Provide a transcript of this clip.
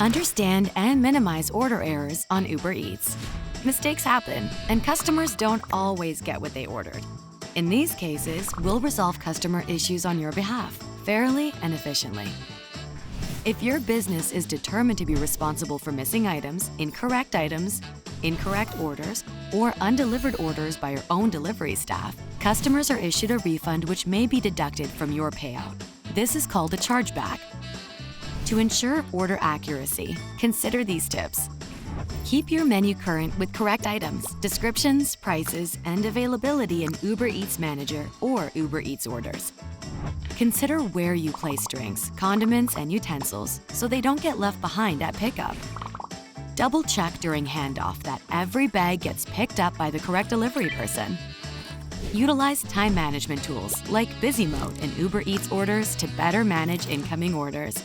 Understand and minimize order errors on Uber Eats. Mistakes happen, and customers don't always get what they ordered. In these cases, we'll resolve customer issues on your behalf, fairly and efficiently. If your business is determined to be responsible for missing items, incorrect orders, or undelivered orders by your own delivery staff, customers are issued a refund which may be deducted from your payout. This is called a chargeback. To ensure order accuracy, consider these tips. Keep your menu current with correct items, descriptions, prices, and availability in Uber Eats Manager or Uber Eats orders. Consider where you place drinks, condiments, and utensils so they don't get left behind at pickup. Double-check during handoff that every bag gets picked up by the correct delivery person. Utilize time management tools like Busy Mode in Uber Eats orders to better manage incoming orders.